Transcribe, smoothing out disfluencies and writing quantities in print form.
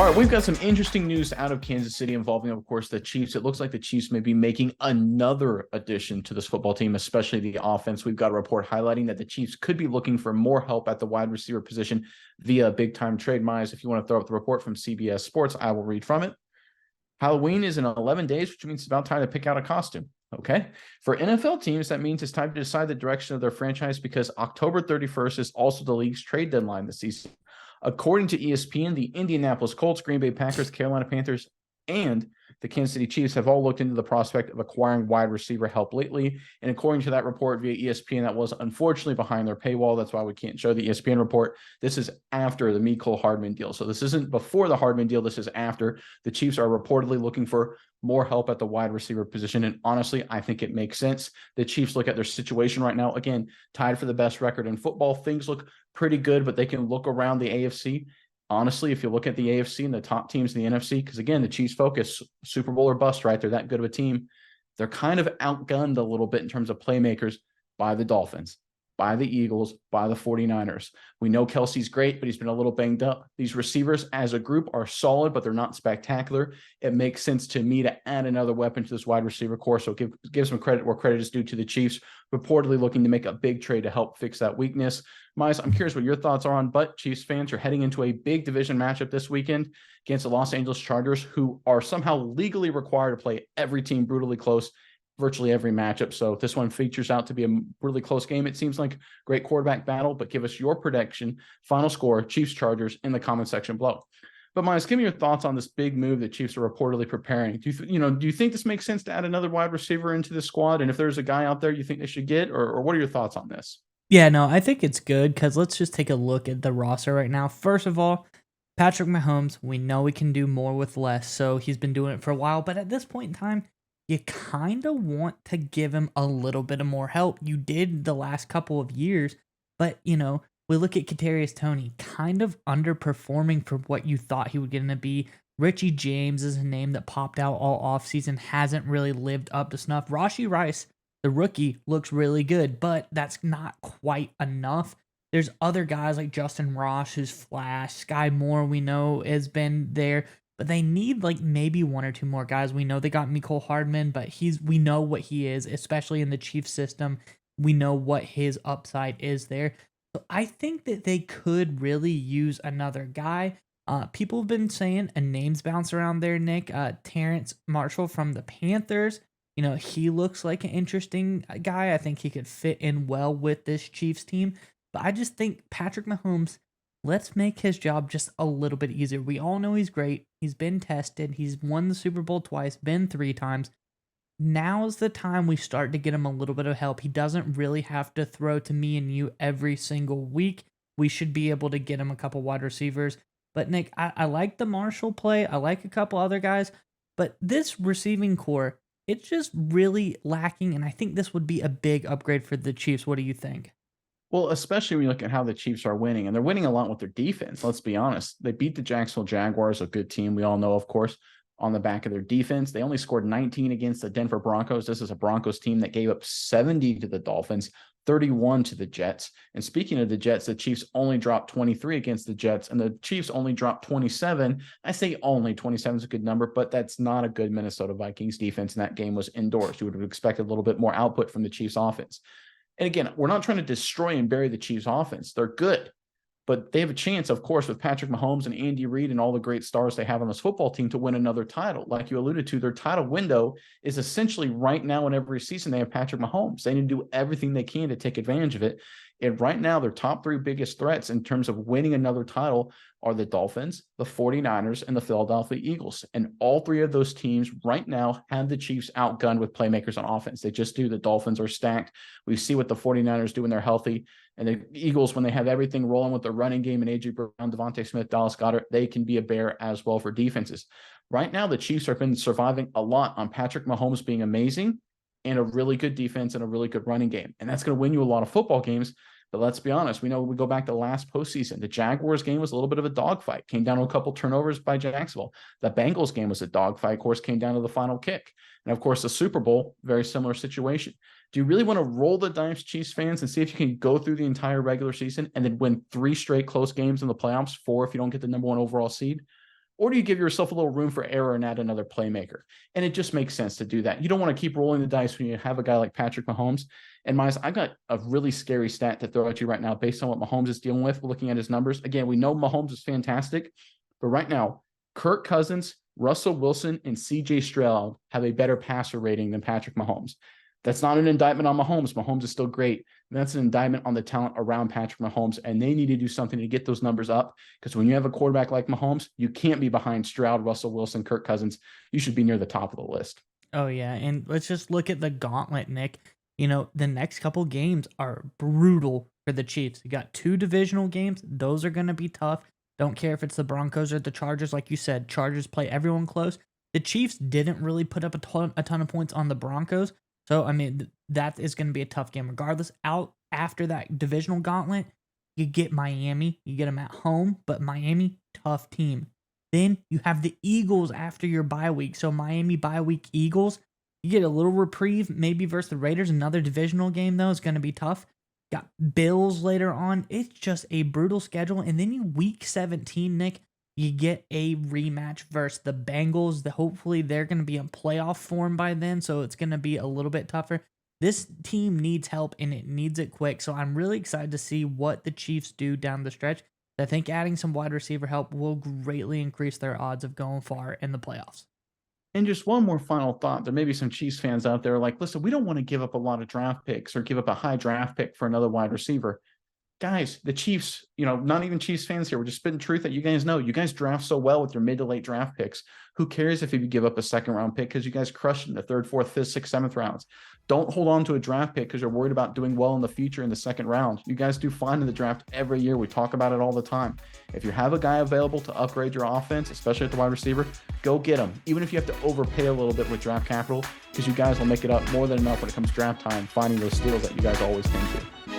All right, we've got some interesting news out of Kansas City involving, of course, the Chiefs. It looks like the Chiefs may be making another addition to this football team, especially the offense. We've got a report highlighting that the Chiefs could be looking for more help at the wide receiver position via big-time trade. Mize, if you want to throw up the report from CBS Sports, I will read from it. Halloween is in 11 days, which means it's about time to pick out a costume. Okay. For NFL teams, that means it's time to decide the direction of their franchise because October 31st is also the league's trade deadline this season. According to ESPN, the Indianapolis Colts, Green Bay Packers, Carolina Panthers, and the Kansas City Chiefs have all looked into the prospect of acquiring wide receiver help lately. And according to that report via ESPN, that was unfortunately behind their paywall. That's why we can't show the ESPN report. This is after the Mecole Hardman deal. So this isn't before the Hardman deal. This is after. The Chiefs are reportedly looking for more help at the wide receiver position. And honestly, I think it makes sense. The Chiefs look at their situation right now. Again, tied for the best record in football. Things look pretty good, but they can look around the AFC. Honestly, if you look at the AFC and the top teams in the NFC, because again, the Chiefs focus Super Bowl or bust, right? They're that good of a team. They're kind of outgunned a little bit in terms of playmakers by the Dolphins, by the Eagles, by the 49ers. We know Kelsey's great, but he's been a little banged up. These receivers as a group are solid, but they're not spectacular. It makes sense to me to add another weapon to this wide receiver core. So give some credit where credit is due to the Chiefs, reportedly looking to make a big trade to help fix that weakness. Mize, I'm curious what your thoughts are on, but Chiefs fans are heading into a big division matchup this weekend against the Los Angeles Chargers, who are somehow legally required to play every team brutally close, virtually every matchup. So this one features out to be a really close game. It seems like great quarterback battle, but give us your prediction, final score, Chiefs Chargers in the comment section below. But Miles, give me your thoughts on this big move that Chiefs are reportedly preparing. Do you think this makes sense to add another wide receiver into the squad? And if there's a guy out there you think they should get, or what are your thoughts on this? Yeah, no, I think it's good because let's just take a look at the roster right now. First of all, Patrick Mahomes, we know he can do more with less, so he's been doing it for a while. But at this point in time, you kind of want to give him a little bit of more help. You did the last couple of years, but we look at Kadarius Toney, kind of underperforming for what you thought he was going to be. Richie James is a name that popped out all offseason, hasn't really lived up to snuff. Rashee Rice, the rookie, looks really good, but that's not quite enough. There's other guys like Justin Ross who's flashed. Sky Moore, we know, has been there, but they need like maybe one or two more guys. We know they got Mecole Hardman, but we know what he is, especially in the Chiefs system. We know what his upside is there. So I think that they could really use another guy. People have been saying, and names bounce around there, Nick. Terrence Marshall from the Panthers. He looks like an interesting guy. I think he could fit in well with this Chiefs team. But I just think Patrick Mahomes, let's make his job just a little bit easier. We all know he's great. He's been tested. He's won the Super Bowl twice, been 3 times. Now's the time we start to get him a little bit of help. He doesn't really have to throw to me and you every single week. We should be able to get him a couple wide receivers. But Nick, I like the Marshall play. I like a couple other guys. But this receiving core, it's just really lacking, and I think this would be a big upgrade for the Chiefs. What do you think? Well, especially when you look at how the Chiefs are winning, and they're winning a lot with their defense. Let's be honest. They beat the Jacksonville Jaguars, a good team we all know, of course, on the back of their defense. They only scored 19 against the Denver Broncos. This is a Broncos team that gave up 70 to the Dolphins, 31 to the Jets. And speaking of the Jets, the Chiefs only dropped 23 against the Jets, and the Chiefs only dropped 27. I say only 27 is a good number, but that's not a good Minnesota Vikings defense, and that game was indoors. You would have expected a little bit more output from the Chiefs offense. And again, we're not trying to destroy and bury the Chiefs offense. They're good, but they have a chance, of course, with Patrick Mahomes and Andy Reid and all the great stars they have on this football team to win another title. Like you alluded to, their title window is essentially right now in every season they have Patrick Mahomes. They need to do everything they can to take advantage of it. And right now, their top 3 biggest threats in terms of winning another title are the Dolphins, the 49ers, and the Philadelphia Eagles. And all 3 of those teams right now have the Chiefs outgunned with playmakers on offense. They just do. The Dolphins are stacked. We see what the 49ers do when they're healthy. And the Eagles, when they have everything rolling with the running game and A.J. Brown, Devontae Smith, Dallas Goedert, they can be a bear as well for defenses. Right now, the Chiefs have been surviving a lot on Patrick Mahomes being amazing and a really good defense and a really good running game. And that's going to win you a lot of football games. But let's be honest, we know we go back to last postseason. The Jaguars game was a little bit of a dogfight. Came down to a couple turnovers by Jacksonville. The Bengals game was a dogfight, of course, came down to the final kick. And of course, the Super Bowl, very similar situation. Do you really want to roll the dice, Chiefs fans, and see if you can go through the entire regular season and then win 3 straight close games in the playoffs, 4 if you don't get the number 1 overall seed? Or do you give yourself a little room for error and add another playmaker? And it just makes sense to do that. You don't want to keep rolling the dice when you have a guy like Patrick Mahomes. And Miles, I got a really scary stat to throw at you right now based on what Mahomes is dealing with, looking at his numbers. Again, we know Mahomes is fantastic, but right now, Kirk Cousins, Russell Wilson, and CJ Stroud have a better passer rating than Patrick Mahomes. That's not an indictment on Mahomes. Mahomes is still great. That's an indictment on the talent around Patrick Mahomes, and they need to do something to get those numbers up, because when you have a quarterback like Mahomes, you can't be behind Stroud, Russell Wilson, Kirk Cousins. You should be near the top of the list. Oh, yeah. And let's just look at the gauntlet, Nick. You know, the next couple games are brutal for the Chiefs. You got 2 divisional games. Those are going to be tough. Don't care if it's the Broncos or the Chargers. Like you said, Chargers play everyone close. The Chiefs didn't really put up a ton of points on the Broncos. So, I mean, that is going to be a tough game. Regardless, out after that divisional gauntlet, you get Miami. You get them at home, but Miami, tough team. Then you have the Eagles after your bye week. So, Miami bye week Eagles. You get a little reprieve, maybe versus the Raiders. Another divisional game, though, is going to be tough. Got Bills later on. It's just a brutal schedule. And then you week 17, Nick, you get a rematch versus the Bengals. Hopefully they're going to be in playoff form by then, so it's going to be a little bit tougher. This team needs help, and it needs it quick. So I'm really excited to see what the Chiefs do down the stretch. I think adding some wide receiver help will greatly increase their odds of going far in the playoffs. And just one more final thought. There may be some Chiefs fans out there like, listen, we don't want to give up a lot of draft picks or give up a high draft pick for another wide receiver. Guys, the Chiefs, not even Chiefs fans here. We're just spitting truth that you guys know. You guys draft so well with your mid to late draft picks. Who cares if you give up a second round pick, because you guys crushed in the 3rd, 4th, 5th, 6th, 7th rounds. Don't hold on to a draft pick because you're worried about doing well in the future in the 2nd round. You guys do fine in the draft every year. We talk about it all the time. If you have a guy available to upgrade your offense, especially at the wide receiver, go get him. Even if you have to overpay a little bit with draft capital, because you guys will make it up more than enough when it comes draft time, finding those steals that you guys always tend to.